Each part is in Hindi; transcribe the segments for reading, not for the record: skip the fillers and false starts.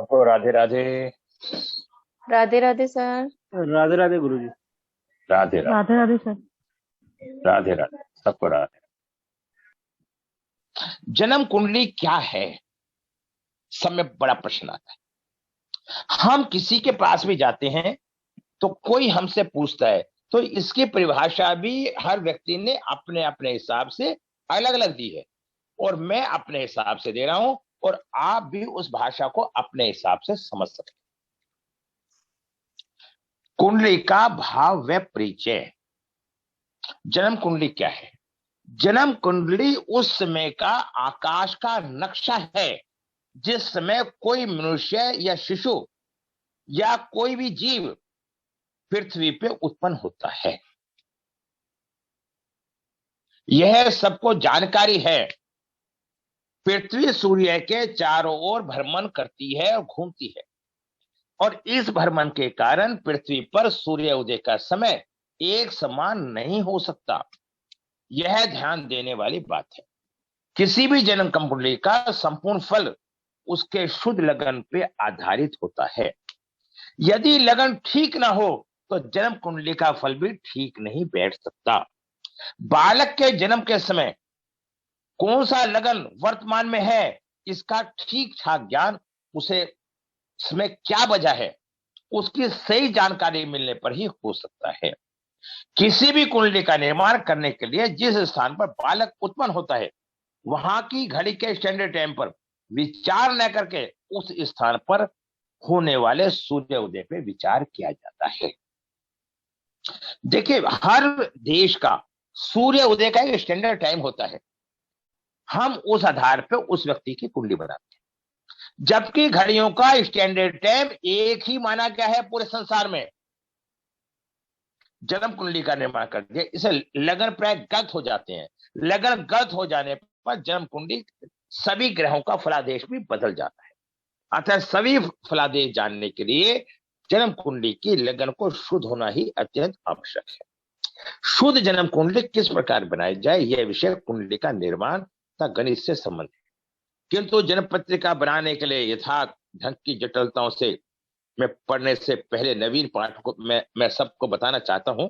सबको राधे राधे। राधे राधे सर। राधे राधे गुरुजी। राधे राधे। राधे राधे सर। राधे राधे सबको राधे। जन्म कुंडली क्या है, सब में बड़ा प्रश्न आता है। हम किसी के पास भी जाते हैं तो कोई हमसे पूछता है तो इसकी परिभाषा भी हर व्यक्ति ने अपने अपने हिसाब से अलग अलग दी है, और मैं अपने हिसाब से दे रहा हूं, और आप भी उस भाषा को अपने हिसाब से समझ सकते हैं। कुंडली का भाव व परिचय। जन्म कुंडली क्या है? जन्म कुंडली उस समय का आकाश का नक्शा है जिस समय कोई मनुष्य या शिशु या कोई भी जीव पृथ्वी पे उत्पन्न होता है। यह सबको जानकारी है। पृथ्वी सूर्य के चारों ओर भ्रमण करती है और घूमती है, और इस भ्रमण के कारण पृथ्वी पर सूर्य उदय का समय एक समान नहीं हो सकता। यह ध्यान देने वाली बात है। किसी भी जन्म कुंडली का संपूर्ण फल उसके शुद्ध लगन पे आधारित होता है। यदि लगन ठीक ना हो तो जन्म कुंडली का फल भी ठीक नहीं बैठ सकता। बालक के जन्म के समय कौन सा लगन वर्तमान में है, इसका ठीक ठाक ज्ञान उसे समय क्या वजह है, उसकी सही जानकारी मिलने पर ही हो सकता है। किसी भी कुंडली का निर्माण करने के लिए जिस स्थान पर बालक उत्पन्न होता है वहां की घड़ी के स्टैंडर्ड टाइम पर विचार न करके उस स्थान पर होने वाले सूर्य उदय पे विचार किया जाता है। देखिए, हर देश का सूर्य उदय का एक स्टैंडर्ड टाइम होता है। हम उस आधार पर उस व्यक्ति की कुंडली बनाते हैं, जबकि घड़ियों का स्टैंडर्ड टाइम एक ही माना गया है पूरे संसार में। जन्म कुंडली का निर्माण कर दिया, इसे लगन प्राय गलत हो जाते हैं। लगन गलत हो जाने पर जन्म कुंडली सभी ग्रहों का फलादेश भी बदल जाता है। अतः सभी फलादेश जानने के लिए जन्म कुंडली की लगन को शुद्ध होना ही अत्यंत आवश्यक है। शुद्ध जन्म कुंडली किस प्रकार बनाई जाए, यह विषय कुंडली का निर्माण तथा गणित से संबंधित है। किंतु जन्म पत्रिका बनाने के लिए यथार्थ ढंग की जटिलताओं से मैं पढ़ने से पहले नवीन पाठ को मैं सबको बताना चाहता हूं।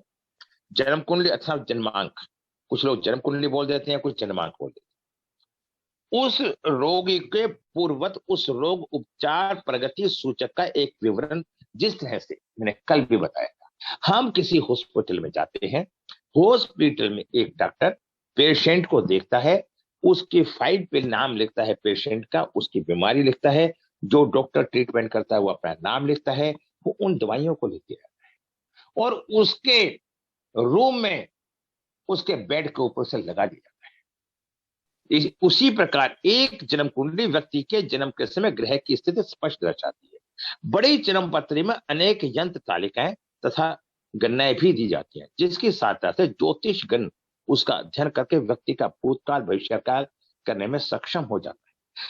जन्म कुंडली अथवा जन्मांक, कुछ लोग जन्म कुंडली बोल देते हैं, कुछ जन्मांक बोल देते हैं। उस रोगी के पूर्ववत उस रोग उपचार प्रगति सूचक का एक विवरण, जिस तरह से मैंने कल भी बताया था। हम किसी हॉस्पिटल में जाते हैं, हॉस्पिटल में एक डॉक्टर पेशेंट को देखता है, उसकी फाइल पे नाम लिखता है पेशेंट का, उसकी बीमारी लिखता है, जो डॉक्टर ट्रीटमेंट करता है वो अपना नाम लिखता है, वो उन दवाइयों को लिख दिया जाता है और उसके रूम में उसके बेड के ऊपर से लगा दिया जाता है। उसी प्रकार एक जन्म कुंडली व्यक्ति के जन्म के समय ग्रह की स्थिति स्पष्ट दर्शाती है। बड़ी जन्म पत्री में अनेक यंत्र तालिकाएं तथा गणनाएं भी दी जाती हैं, जिसकी सहायता से ज्योतिष गण उसका अध्ययन करके व्यक्ति का भूतकाल भविष्यकाल करने में सक्षम हो जाता है।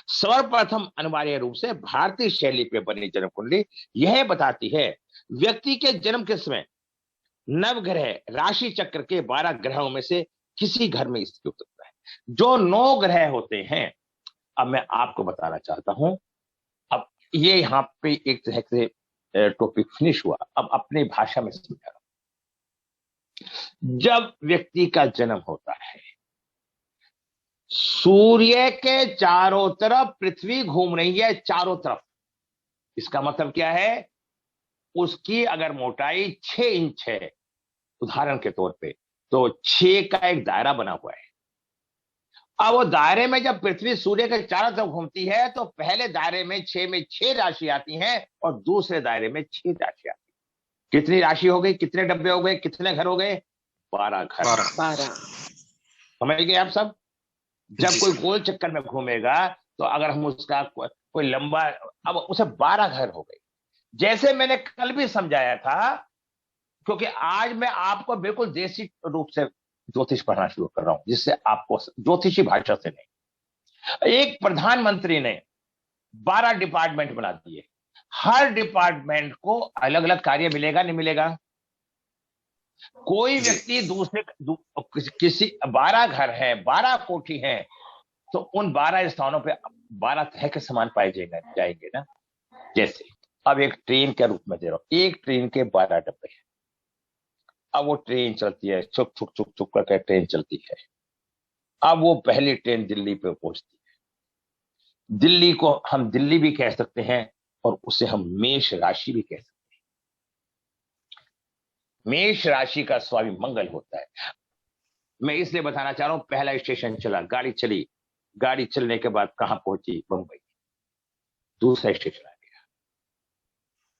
सर्वप्रथम अनिवार्य रूप से भारतीय शैली पे बनी जन्म कुंडली यह बताती है व्यक्ति के जन्म के समय नवग्रह राशि चक्र के 12 ग्रहों में से किसी घर में स्थित हो सकता है। जो 9 ग्रह होते हैं, अब मैं आपको बताना चाहता हूं। अब ये यहां पे एक तरह से टॉपिक फिनिश हुआ, अब अपनी भाषा में समझा रहा हूं। जब व्यक्ति का जन्म होता है, सूर्य के चारों तरफ पृथ्वी घूम रही है, चारों तरफ। इसका मतलब क्या है? उसकी अगर मोटाई 6 इंच है उदाहरण के तौर पे, तो 6 का एक दायरा बना हुआ है। अब वो दायरे में जब पृथ्वी सूर्य के चारों तरफ घूमती है तो पहले दायरे में 6 में 6 राशि आती हैं और दूसरे दायरे में 6 राशि आती है। कितनी राशि हो गई, कितने डब्बे हो गए, कितने घर हो गए? 12 घर। 12। समझ गए आप सब? जब कोई गोल चक्कर में घूमेगा तो अगर हम उसका कोई लंबा, अब उसे 12 घर हो गए। जैसे मैंने कल भी समझाया था, क्योंकि आज मैं आपको बिल्कुल देसी रूप से ज्योतिष पढ़ना शुरू कर रहा हूं, जिससे आपको ज्योतिषी भाषा से नहीं। एक प्रधानमंत्री ने 12 डिपार्टमेंट बना दिए। हर डिपार्टमेंट को अलग अलग कार्य मिलेगा, नहीं मिलेगा? कोई व्यक्ति दूसरे किसी 12 घर है, 12 कोठी है, तो उन 12 स्थानों पे 12 तरह के सामान पाए जाएंगे ना। जैसे अब एक ट्रेन के रूप में दे रहा हूं, एक ट्रेन के 12 डब्बे हैं। अब वो ट्रेन चलती है, छुक छुक छुक छुक करके ट्रेन चलती है। अब वो पहली ट्रेन दिल्ली पे पहुंचती है। दिल्ली को हम दिल्ली भी कह सकते हैं और उसे हम मेष राशि भी कह सकते हैं। मेष राशि का स्वामी मंगल होता है। मैं इसलिए बताना चाह रहा हूं, पहला स्टेशन चला, गाड़ी चली, गाड़ी चलने के बाद कहां पहुंची? बंबई। दूसरा स्टेशन आ गया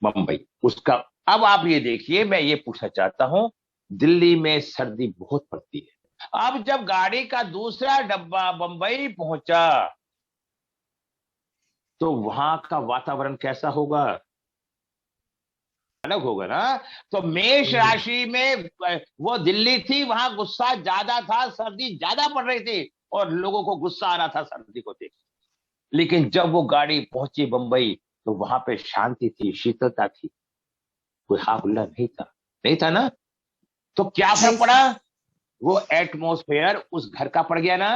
बंबई, उसका। अब आप ये देखिए, मैं ये पूछना चाहता हूं, दिल्ली में सर्दी बहुत पड़ती है। अब जब गाड़ी का दूसरा डब्बा बंबई पहुंचा तो वहां का वातावरण कैसा होगा? अलग होगा ना। तो मेष राशि में वो दिल्ली थी, वहां गुस्सा ज्यादा था, सर्दी ज्यादा पड़ रही थी और लोगों को गुस्सा आ रहा था सर्दी को देख। लेकिन जब वो गाड़ी पहुंची बंबई तो वहां पे शांति थी, शीतलता थी, कोई हा हुल्ला नहीं था। नहीं था ना। तो क्या जी फर्क पड़ा? वो एटमोस्फेयर उस घर का पड़ गया ना।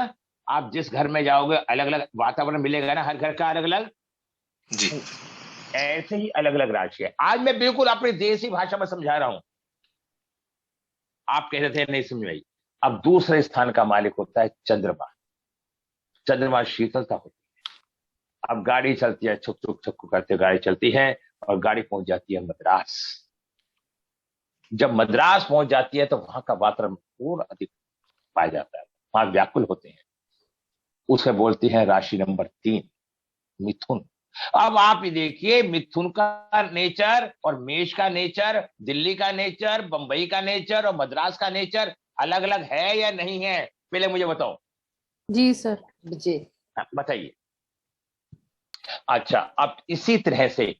आप जिस घर में जाओगे अलग अलग वातावरण मिलेगा ना, हर घर का अलग अलग। जी ऐसे ही अलग अलग राशि है। आज मैं बिल्कुल अपनी देसी भाषा में समझा रहा हूं, आप कह रहे थे नहीं समझ आई। अब दूसरे स्थान का मालिक होता है चंद्रमा। चंद्रमा शीतलता होती है। अब गाड़ी चलती है, छुक छुक छुक करते गाड़ी चलती है और गाड़ी पहुंच जाती है मद्रास। जब मद्रास पहुंच जाती है तो वहां का वातावरण और अधिक पाया जाता है, वहां व्याकुल होते हैं। उसे बोलती है राशि नंबर 3, मिथुन। अब आप ये देखिए, मिथुन का नेचर और मेष का नेचर, दिल्ली का नेचर, बंबई का नेचर और मद्रास का नेचर अलग अलग है या नहीं है? पहले मुझे बताओ। जी सर। जी। हाँ, बताइए। अच्छा, अब इसी तरह से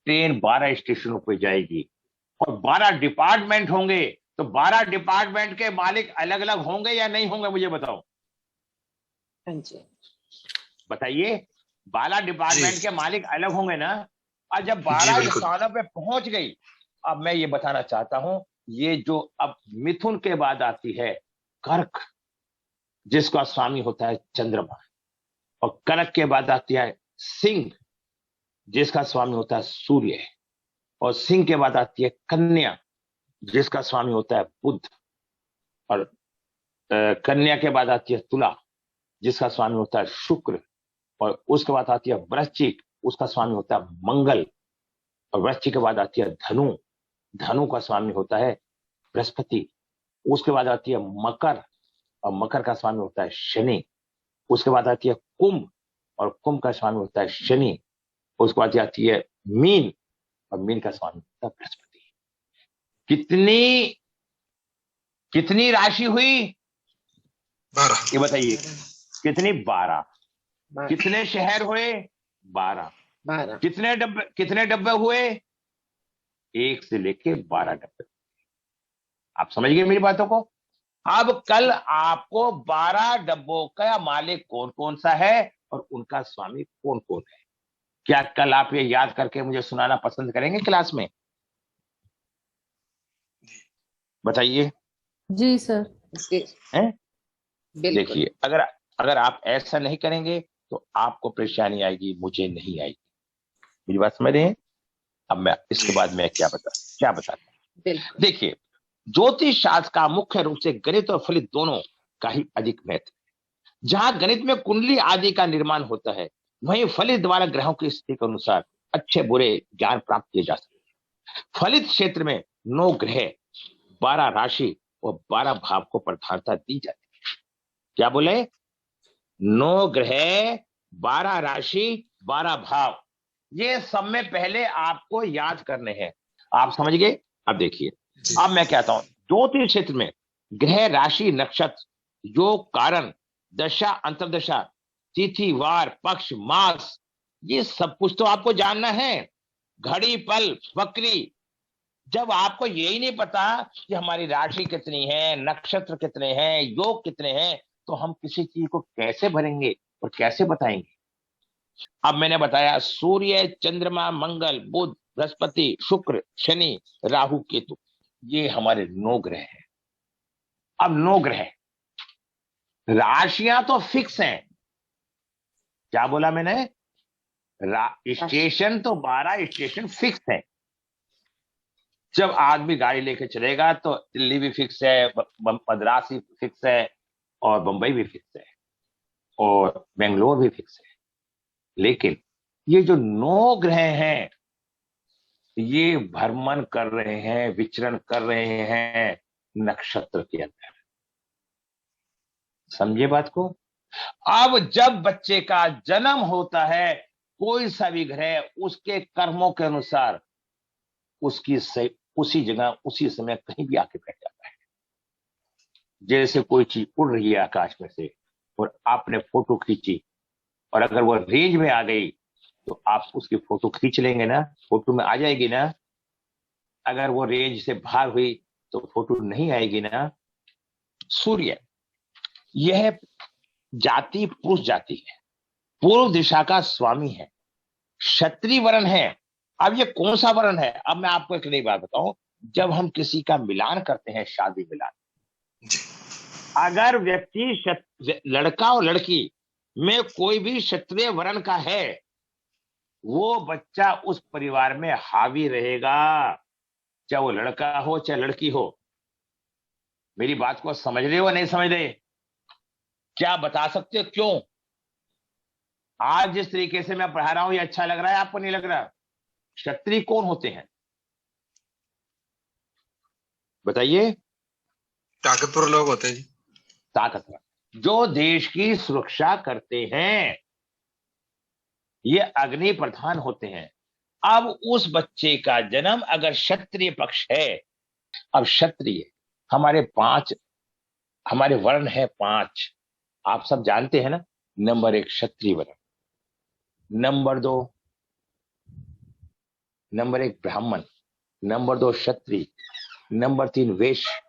ट्रेन 12 स्टेशनों पर जाएगी और 12 डिपार्टमेंट होंगे, तो 12 डिपार्टमेंट के मालिक अलग अलग होंगे या नहीं होंगे? मुझे बताओ। हाँ जी। बताइए। 12 डिपार्टमेंट के मालिक अलग होंगे ना। और जब जी 12 बिल्कुल। स्थानों पे पहुंच गई, अब मैं ये बताना चाहता हूं, ये जो अब मिथुन के बाद आती है कर्क, जिसका स्वामी होता है चंद्रमा। और कर्क के बाद आती है सिंह, जिसका स्वामी होता है सूर्य। और सिंह के बाद आती है कन्या, जिसका स्वामी होता है बुध। और कन्या के बाद आती है तुला, जिसका स्वामी होता है शुक्र। और उसके बाद आती है वृश्चिक, उसका स्वामी होता है मंगल। और वृश्चिक के बाद आती है धनु, धनु का स्वामी होता है बृहस्पति। उसके बाद आती है मकर, और मकर का स्वामी होता है शनि। उसके बाद आती है कुंभ, और कुंभ का स्वामी होता है शनि। उसके बाद आती है मीन, और मीन का स्वामी होता है बृहस्पति। कितनी कितनी राशि हुई 12। ये बताइए? कितनी? 12। कितने शहर हुए? 12। 12। कितने डब्बे हुए? 1 से लेके 12 डब्बे। आप समझ गए मेरी बातों को? अब कल आपको 12 डब्बों का मालिक कौन कौन सा है और उनका स्वामी कौन कौन है, क्या कल आप ये याद करके मुझे सुनाना पसंद करेंगे क्लास में? बताइए। जी सर। हैं? बिल्कुल। देखिए, अगर अगर आप ऐसा नहीं करेंगे तो आपको परेशानी आएगी, मुझे नहीं आएगी। मेरी बात समझ रहे हैं? अब मैं इसके बाद में क्या बताता हूं। बिल्कुल। देखिए, ज्योतिष शास्त्र का मुख्य रूप से गणित और फलित दोनों का ही अधिक महत्व है। जहां गणित में कुंडली आदि का निर्माण होता है, वहीं फलित द्वारा ग्रहों की स्थिति के अनुसार अच्छे बुरे ज्ञान प्राप्त किए जा सकते हैं। फलित क्षेत्र में 9 ग्रह, 12 राशि और 12 भाव को प्रधानता दी जाती है। क्या बोले? 9 ग्रह, 12 राशि, 12 भाव, ये सब में पहले आपको याद करने हैं। आप समझ गए? अब देखिए, अब मैं कहता हूं, ज्योतिष क्षेत्र में ग्रह, राशि, नक्षत्र, योग, कारण, दशा, अंतर्दशा, तिथि, वार, पक्ष, मास, ये सब कुछ तो आपको जानना है। घड़ी, पल, वक्री। जब आपको यही नहीं पता कि हमारी राशि कितनी है, नक्षत्र कितने हैं, योग कितने हैं, तो हम किसी चीज को कैसे भरेंगे और कैसे बताएंगे? अब मैंने बताया सूर्य, चंद्रमा, मंगल, बुध, बृहस्पति, शुक्र, शनि, राहु, केतु, ये हमारे 9 ग्रह हैं। अब 9 ग्रह, राशियां तो फिक्स हैं। क्या बोला मैंने? स्टेशन तो 12 स्टेशन फिक्स है। जब आदमी गाड़ी लेके चलेगा तो दिल्ली भी फिक्स है, मद्रास भी फिक्स है, और बंबई भी फिक्स है, और बेंगलोर भी फिक्स है। लेकिन ये जो 9 ग्रह हैं, ये भ्रमण कर रहे हैं, विचरण कर रहे हैं नक्षत्र के अंदर। समझे बात को? अब जब बच्चे का जन्म होता है, कोई सा भी ग्रह उसके कर्मों के अनुसार उसकी उसी जगह उसी समय कहीं भी आके बैठ जाता है। जैसे कोई चीज उड़ रही है आकाश में से और आपने फोटो खींची, और अगर वो रेंज में आ गई तो आप उसकी फोटो खींच लेंगे ना, फोटो में आ जाएगी ना। अगर वो रेंज से बाहर हुई तो फोटो नहीं आएगी ना। सूर्य यह जाति पुरुष जाति है, पूर्व दिशा का स्वामी है, क्षत्रिय वर्ण है। अब ये कौन सा वर्ण है? अब मैं आपको एक नई बात बताऊं। जब हम किसी का मिलान करते हैं, शादी मिलान, अगर व्यक्ति लड़का और लड़की में कोई भी क्षत्रिय वर्ण का है, वो बच्चा उस परिवार में हावी रहेगा, चाहे वो लड़का हो चाहे लड़की हो। मेरी बात को समझ रहे हो नहीं समझ रहे? क्या बता सकते हो क्यों? आज जिस तरीके से मैं पढ़ा रहा हूं, ये अच्छा लग रहा है आपको? नहीं लग रहा? क्षत्रिय कौन होते हैं बताइए? ताकतवर लोग होते हैं जी। ताकतवर, जो देश की सुरक्षा करते हैं, ये अग्नि प्रधान होते हैं। अब उस बच्चे का जन्म अगर क्षत्रिय पक्ष है, अब क्षत्रिय हमारे वर्ण है 5, आप सब जानते हैं ना। नंबर 1 क्षत्रिय वर्ण, नंबर 2 ब्राह्मण, नंबर 2 क्षत्रिय, नंबर 3 वैश्य,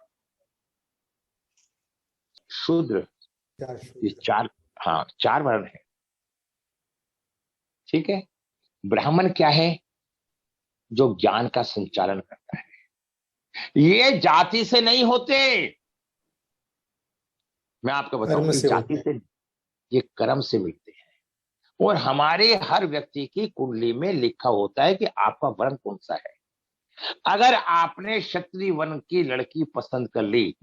शूद्र। ये 4 वर्ण है। ठीक है। ब्राह्मण क्या है? जो ज्ञान का संचालन करता है। ये जाति से नहीं होते, मैं आपको बताऊं, इस जाति से, ये कर्म से मिलते हैं। और हमारे हर व्यक्ति की कुंडली में लिखा होता है कि आपका वर्ण कौन सा है। अगर आपने क्षत्रिय वर्ण की लड़की पसंद कर ली,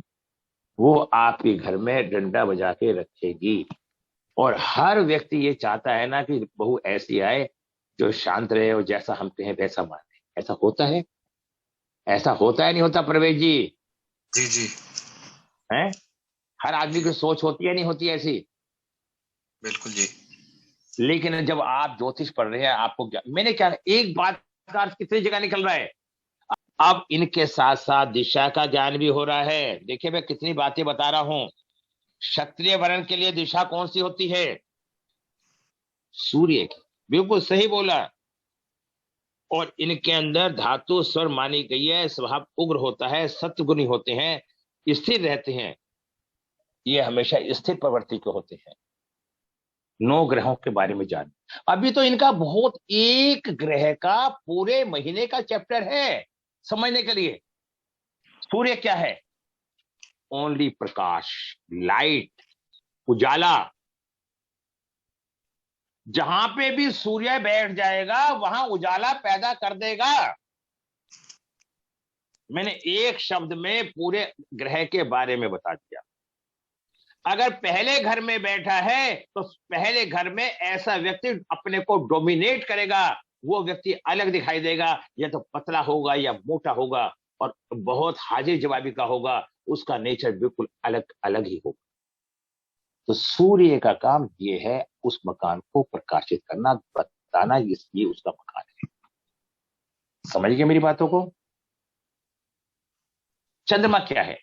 वो आपके घर में डंडा बजा के रखेगी। और हर व्यक्ति ये चाहता है ना कि बहू ऐसी आए जो शांत रहे और जैसा हम कहें वैसा माने। ऐसा होता है? ऐसा होता है नहीं होता प्रवेश जी? जी जी है? हर आदमी की सोच होती है नहीं होती ऐसी? बिल्कुल जी। लेकिन जब आप ज्योतिष पढ़ रहे हैं, आपको मैंने क्या, एक बात का अर्थ कितनी जगह निकल रहा है। अब इनके साथ साथ दिशा का ज्ञान भी हो रहा है। देखिए मैं कितनी बातें बता रहा हूं। क्षत्रिय वर्ण के लिए दिशा कौन सी होती है? सूर्य की। बिल्कुल सही बोला। और इनके अंदर धातु स्वर मानी गई है, स्वभाव उग्र होता है, सत्वगुणी होते हैं, स्थिर रहते हैं। ये हमेशा स्थिर प्रवृत्ति के होते हैं। 9 ग्रहों के बारे में जान। अभी तो इनका बहुत, एक ग्रह का पूरे महीने का चैप्टर है समझने के लिए। सूर्य क्या है? ओनली प्रकाश, लाइट, उजाला। जहां पे भी सूर्य बैठ जाएगा वहां उजाला पैदा कर देगा। मैंने एक शब्द में पूरे ग्रह के बारे में बता दिया। अगर पहले घर में बैठा है तो पहले घर में ऐसा व्यक्ति अपने को डोमिनेट करेगा। वो व्यक्ति अलग दिखाई देगा, या तो पतला होगा या मोटा होगा, और बहुत हाजिर जवाबी का होगा। उसका नेचर बिल्कुल अलग अलग ही होगा। तो सूर्य का काम ये है, उस मकान को प्रकाशित करना, बताना ये उसका मकान है। समझ गए मेरी बातों को? चंद्रमा क्या है?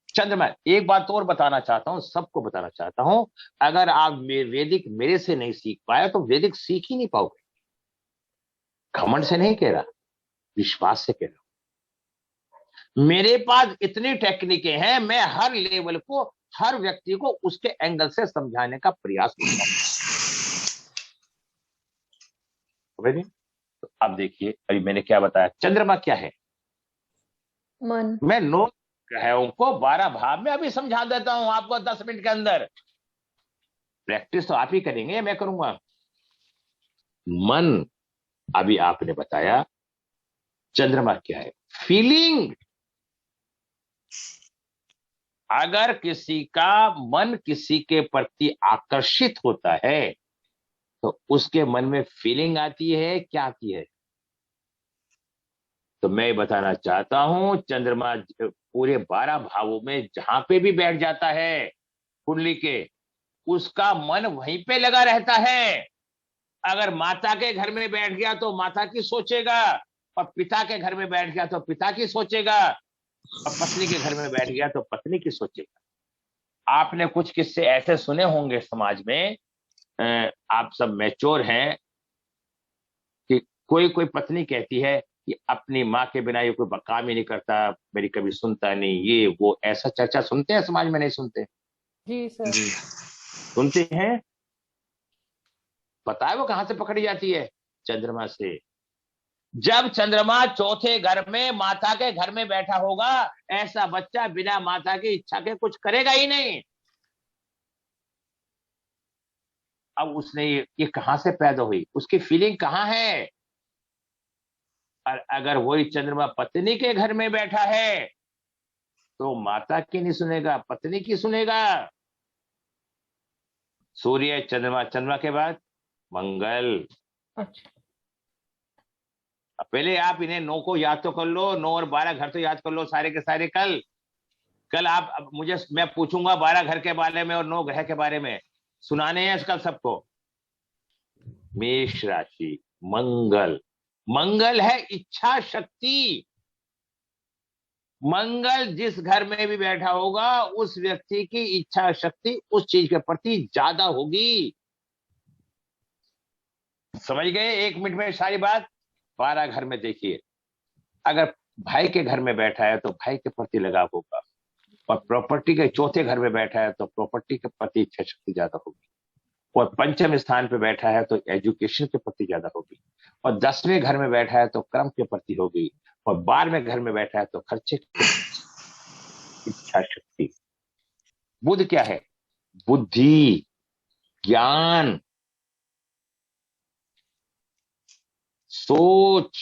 चंद्रमा, एक बात और बताना चाहता हूं, सबको बताना चाहता हूं। अगर आप वैदिक मेरे से नहीं सीख पाए तो वैदिक सीख ही नहीं पाओगे। घमंड से नहीं कह रहा, विश्वास से कह रहा हूं। मेरे पास इतनी टेक्निकें हैं, मैं हर लेवल को, हर व्यक्ति को उसके एंगल से समझाने का प्रयास करता हूं। तो अब देखिए, अभी मैंने क्या बताया। चंद्रमा क्या है? मन। मैं 9 ग्रहों को 12 भाव में अभी समझा देता हूं आपको 10 मिनट के अंदर। प्रैक्टिस तो आप ही करेंगे या मैं करूंगा? मन, अभी आपने बताया। चंद्रमा क्या है? फीलिंग। अगर किसी का मन किसी के प्रति आकर्षित होता है तो उसके मन में फीलिंग आती है, क्या आती है? तो मैं बताना चाहता हूं, चंद्रमा पूरे 12 भावों में जहां पे भी बैठ जाता है कुंडली के, उसका मन वहीं पे लगा रहता है। अगर माता के घर में बैठ गया तो माता की सोचेगा, और पिता के घर में बैठ गया तो पिता की सोचेगा, और पत्नी के घर में बैठ गया तो पत्नी की सोचेगा। आपने कुछ किस्से ऐसे सुने होंगे समाज में, आप सब मैच्योर हैं, कि कोई कोई पत्नी कहती है कि अपनी माँ के बिना ये कोई काम ही नहीं करता, मेरी कभी सुनता नहीं, ये वो, ऐसा चर्चा सुनते हैं समाज में, नहीं सुनते? जी सर। जी सुनते हैं। पता है वो कहां से पकड़ी जाती है? चंद्रमा से। जब चंद्रमा चौथे घर में माता के घर में बैठा होगा, ऐसा बच्चा बिना माता की इच्छा के कुछ करेगा ही नहीं। अब उसने ये कहां से पैदा हुई, उसकी फीलिंग कहां है? और अगर वही चंद्रमा पत्नी के घर में बैठा है तो माता की नहीं सुनेगा, पत्नी की सुनेगा। सूर्य, चंद्रमा, चंद्रमा के बाद मंगल। अच्छा। अब पहले आप इन्हें 9 को याद तो कर लो, 9 और 12 घर तो याद कर लो, सारे के सारे। कल कल आप, अब मुझे, मैं पूछूंगा 12 घर के बारे में और 9 ग्रह के बारे में, सुनाने हैं कल सबको। मेष राशि, मंगल। मंगल है इच्छा शक्ति। मंगल जिस घर में भी बैठा होगा, उस व्यक्ति की इच्छा शक्ति उस चीज के प्रति ज्यादा होगी। समझ गए? 1 मिनट में सारी बात। 12 घर में देखिए, अगर भाई के घर में बैठा है तो भाई के प्रति लगाव होगा, और प्रॉपर्टी के चौथे घर में बैठा है तो प्रॉपर्टी के प्रति इच्छा शक्ति ज्यादा होगी, और पंचम स्थान पे बैठा है तो एजुकेशन के प्रति ज्यादा होगी, और 10वें घर में बैठा है तो कर्म के प्रति होगी, और 12वें घर में बैठा है तो खर्चे के प्रति इच्छा शक्ति। बुध क्या है? बुद्धि, ज्ञान, सोच।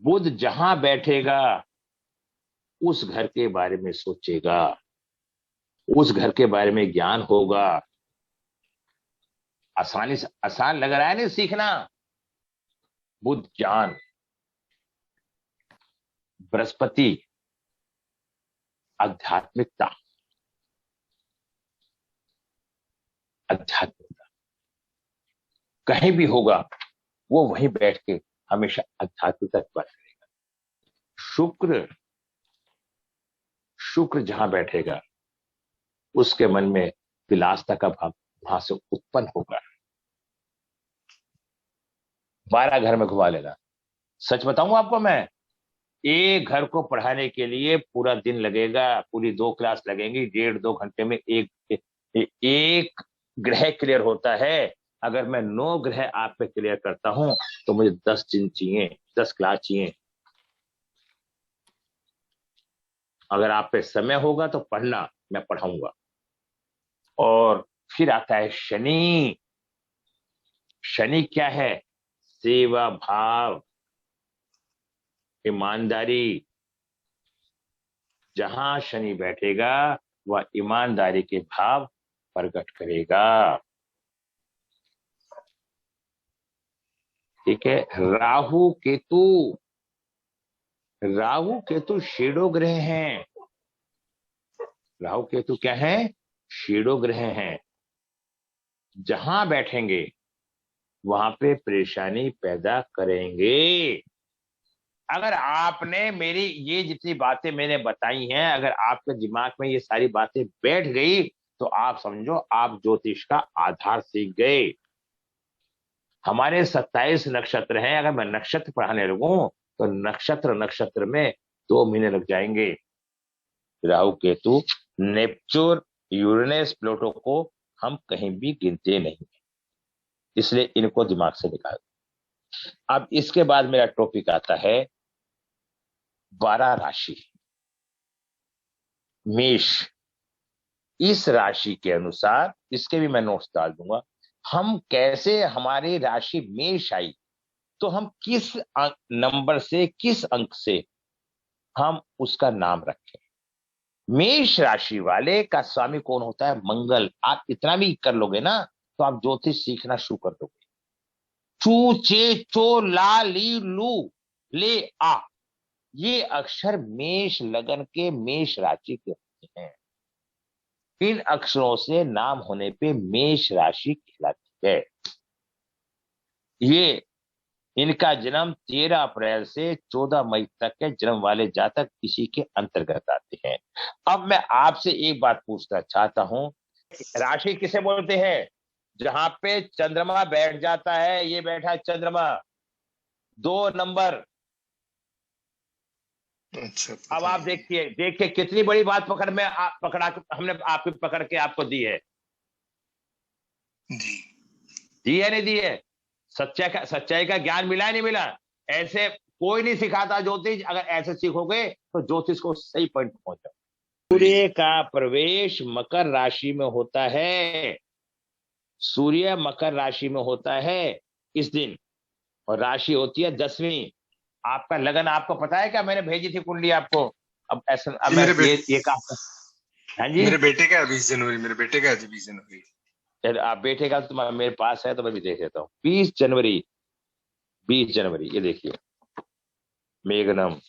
बुध जहां बैठेगा उस घर के बारे में सोचेगा, उस घर के बारे में ज्ञान होगा। आसानी से, आसान लग रहा है नहीं सीखना? बुध ज्ञान। बृहस्पति आध्यात्मिकता, आध्यात्मिकता कहीं भी होगा वो वहीं बैठ के हमेशा आध्यात्मिकता की बात करेगा। शुक्र, शुक्र जहां बैठेगा उसके मन में विलासता का भाव वहां से उत्पन्न होगा। 12 घर में घुमा लेना। सच बताऊं आपको मैं, एक घर को पढ़ाने के लिए पूरा दिन लगेगा, पूरी 2 क्लास लगेंगी, 1.5-2 घंटे में एक ग्रह क्लियर होता है। अगर मैं 9 ग्रह आप पे क्लियर करता हूं तो मुझे 10 दिन चाहिए, 10 क्लास चाहिए। अगर आप पे समय होगा तो पढ़ना, मैं पढ़ाऊंगा। और फिर आता है शनि। शनि क्या है? सेवा भाव, ईमानदारी। जहां शनि बैठेगा वह ईमानदारी के भाव प्रकट करेगा। ठीक है। राहु केतु, राहु केतु शेडो ग्रह हैं। राहु केतु क्या है? शेडो ग्रह हैं। जहां बैठेंगे वहां पे परेशानी पैदा करेंगे। अगर आपने मेरी ये जितनी बातें मैंने बताई हैं, अगर आपके दिमाग में ये सारी बातें बैठ गई तो आप समझो आप ज्योतिष का आधार सीख गए। हमारे 27 नक्षत्र हैं, अगर मैं नक्षत्र पढ़ाने लगूं तो नक्षत्र नक्षत्र में 2 महीने लग जाएंगे। Rahu Ketu, Neptune, Uranus, Pluto को हम कहीं भी गिनते नहीं, इसलिए इनको दिमाग से निकाल। अब इसके बाद मेरा टॉपिक आता है 12 राशि। मेष, इस राशि के अनुसार, इसके भी मैं नोट्स डाल दूंगा, हम कैसे हमारी राशि मेष आई तो हम किस नंबर से, किस अंक से हम उसका नाम रखें। मेष राशि वाले का स्वामी कौन होता है? मंगल। आप इतना भी कर लोगे ना तो आप ज्योतिष सीखना शुरू कर दोगे। चू चे चो ला ली लू ले आ, ये अक्षर मेष लगन के, मेष राशि के होते हैं। इन अक्षरों से नाम होने पे मेष राशि कहलाती है। ये इनका जन्म 13 अप्रैल से 14 मई तक के जन्म वाले जातक इसी के अंतर्गत आते हैं। अब मैं आपसे एक बात पूछना चाहता हूं, राशि किसे बोलते हैं? जहां पे चंद्रमा बैठ जाता है, ये बैठा है चंद्रमा 2 नंबर। अच्छा, अब आप देखिए, देखिए कितनी बड़ी बात पकड़ में पकड़ा, हमने आपकी पकड़ के आपको दी है। जी दी है नहीं दी है? सच्चाई का ज्ञान मिला है नहीं मिला? ऐसे कोई नहीं सिखाता ज्योतिष। अगर ऐसे सीखोगे तो ज्योतिष को सही पॉइंट पहुंचो। सूर्य का प्रवेश मकर राशि में होता है। सूर्य मकर राशि में होता है इस दिन, और राशि होती है 10वीं। आपका लगन आपको पता है क्या? मैंने भेजी थी कुंडली आपको। अब ऐसा, अब मैं ये काम। हाँ जी, मेरे बेटे का है 20 जनवरी, मेरे बेटे का है 20 जनवरी। आप बेटे का तो मेरे पास है तो मैं भी देख लेता हूँ। 20 जनवरी, 20 जनवरी, ये देखिए मेघनम।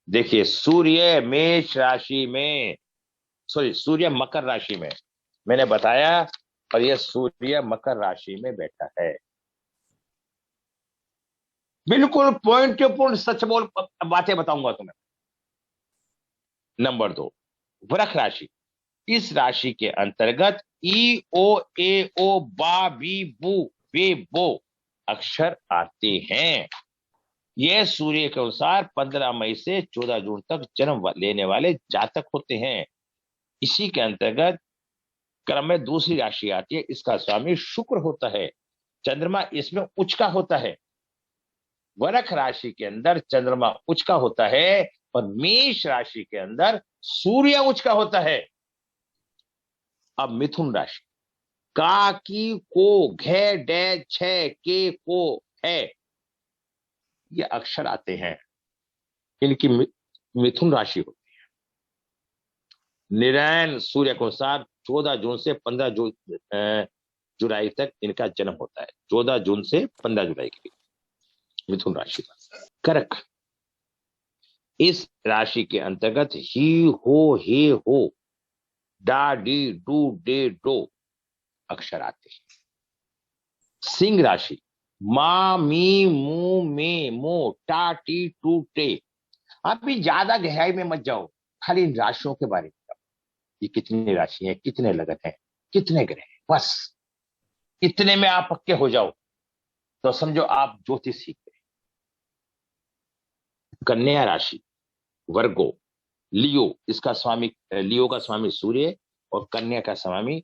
देखिए सूर्य मेष राशि में, सॉरी सूर्य मकर राशि में, मैंने बताया, और ये सूर्य मकर राशि में बैठा है। बिल्कुल पॉइंट टू पॉइंट सच बोल बातें बताऊंगा तुम्हें। नंबर 2, वृष राशि। इस राशि के अंतर्गत ई ओ ए ओ बा बी बू बे बो अक्षर आते हैं। यह सूर्य के अनुसार 15 मई से 14 जून तक जन्म लेने वाले जातक होते हैं। इसी के अंतर्गत क्रम में दूसरी राशि आती है, इसका स्वामी शुक्र होता है। चंद्रमा इसमें उच्च का होता है। वृष राशि के अंदर चंद्रमा उच्च का होता है, और मेष राशि के अंदर सूर्य उच्च का होता है। अब मिथुन राशि, का की को घे डे छे के को है, ये अक्षर आते हैं। इनकी मिथुन राशि होती है। निरैन सूर्य के अनुसार 14 जून से 15 जुलाई तक इनका जन्म होता है। 14 जून से 15 जुलाई के लिए मिथुन राशि का। कर्क, इस राशि के अंतर्गत ही हो, हे हो, डा डी डू डे डो अक्षर आते हैं। सिंह राशि, मा मी मू मे मो टा टी टू टे। आप भी ज्यादा गहराई में मत जाओ, खाली इन राशियों के बारे में बताओ। ये कितनी राशि है, कितने लगन है, कितने ग्रह हैं, बस इतने में आप पक्के हो जाओ तो समझो आप ज्योतिष सीख गए। कन्या राशि, वर्गो, लियो, इसका स्वामी, लियो का स्वामी सूर्य और कन्या का स्वामी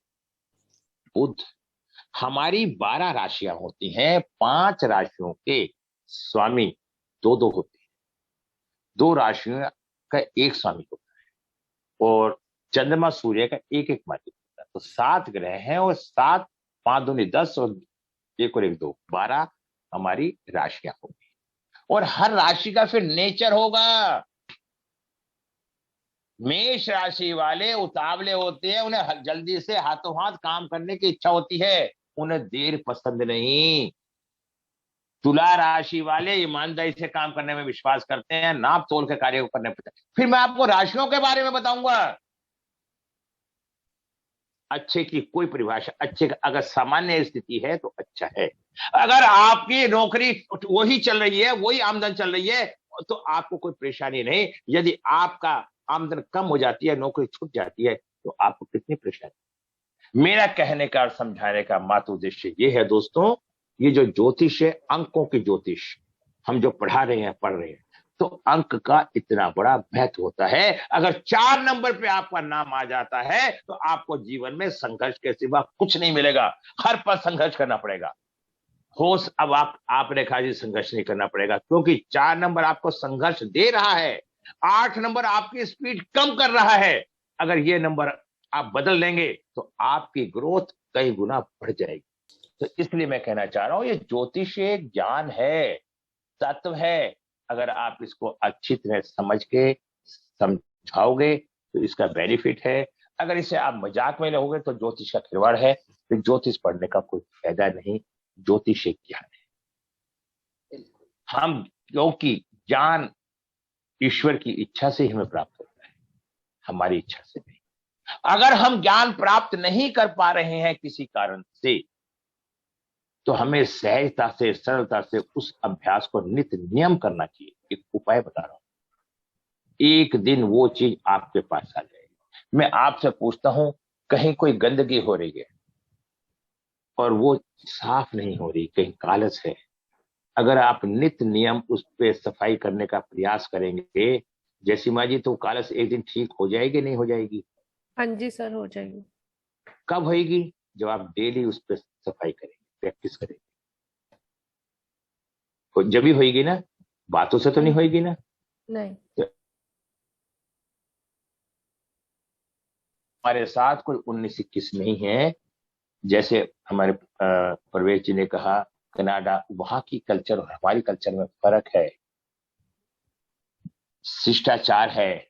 बुध। हमारी 12 राशियां होती हैं, 5 राशियों के स्वामी दो दो होते हैं, 2 राशियों का एक स्वामी होता है, और चंद्रमा सूर्य का एक एक मालिक होता है। तो 7 ग्रह हैं, और 7, 5 दूनी 10 और 1 और 1 2, 12 हमारी राशियां होंगी। और हर राशि का फिर नेचर होगा। मेष राशि वाले उतावले होते हैं, उन्हें जल्दी से हाथों हाथ काम करने की इच्छा होती है, उन्हें देर पसंद नहीं। तुला राशि वाले ईमानदारी से काम करने में विश्वास करते हैं, नाप तोल के कार्य को करने पड़ते हैं। फिर मैं आपको राशियों के बारे में बताऊंगा। अच्छे की कोई परिभाषा, अच्छे का अगर सामान्य स्थिति है तो अच्छा है। अगर आपकी नौकरी वही चल रही है, वही आमदन चल रही है, तो आपको कोई परेशानी नहीं। यदि आपका आमदन कम हो जाती है, नौकरी छूट जाती है, तो आपको कितनी परेशानी। मेरा कहने का और समझाने का मात्र उद्देश्य ये है दोस्तों, ये जो ज्योतिष है, अंकों की ज्योतिष हम जो पढ़ा रहे हैं, पढ़ रहे हैं, तो अंक का इतना बड़ा महत्व होता है। अगर 4 नंबर पे आपका नाम आ जाता है तो आपको जीवन में संघर्ष के सिवा कुछ नहीं मिलेगा। हर पल संघर्ष करना पड़ेगा। अब आपने कहा जी संघर्ष नहीं करना पड़ेगा, क्योंकि 4 नंबर आपको संघर्ष दे रहा है। 8 नंबर आपकी स्पीड कम कर रहा है। अगर ये नंबर आप बदल लेंगे तो आपकी ग्रोथ कई गुना बढ़ जाएगी। तो इसलिए मैं कहना चाह रहा हूं, ये ज्योतिष एक ज्ञान है, तत्व है। अगर आप इसको अच्छी तरह समझ के समझाओगे तो इसका बेनिफिट है। अगर इसे आप मजाक में लोगे तो ज्योतिष का खिलवाड़ है, तो ज्योतिष पढ़ने का कोई फायदा नहीं। ज्योतिष एक ज्ञान है। हम क्योंकि ज्ञान ईश्वर की इच्छा से ही हमें प्राप्त होता है, हमारी इच्छा से नहीं। अगर हम ज्ञान प्राप्त नहीं कर पा रहे हैं किसी कारण से, तो हमें सहजता से, सरलता से उस अभ्यास को नित्य नियम करना चाहिए। एक उपाय बता रहा हूं, एक दिन वो चीज आपके पास आ जाएगी। मैं आपसे पूछता हूं, कहीं कोई गंदगी हो रही है और वो साफ नहीं हो रही, कहीं कालस है, अगर आप नित्य नियम उस पे सफाई करने का प्रयास करेंगे जैसीमा जी, तो कालस एक दिन ठीक हो जाएगी, नहीं हो जाएगी? हाँ जी सर, हो जाएगी। कब होएगी? जब आप डेली उस पे सफाई करेंगे, प्रैक्टिस करेंगे, जब भी होएगी ना, बातों से तो नहीं होएगी ना। नहीं। तो हमारे साथ कोई 19-21 नहीं है। जैसे हमारे परवेश जी ने कहा, कनाडा, वहां की कल्चर और हमारी कल्चर में फर्क है, शिष्टाचार है।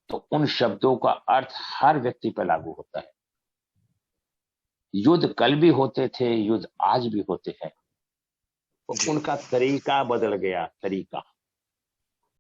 तो उन शब्दों का अर्थ हर व्यक्ति पर लागू होता है। युद्ध कल भी होते थे, युद्ध आज भी होते हैं, तो उनका तरीका बदल गया, तरीका।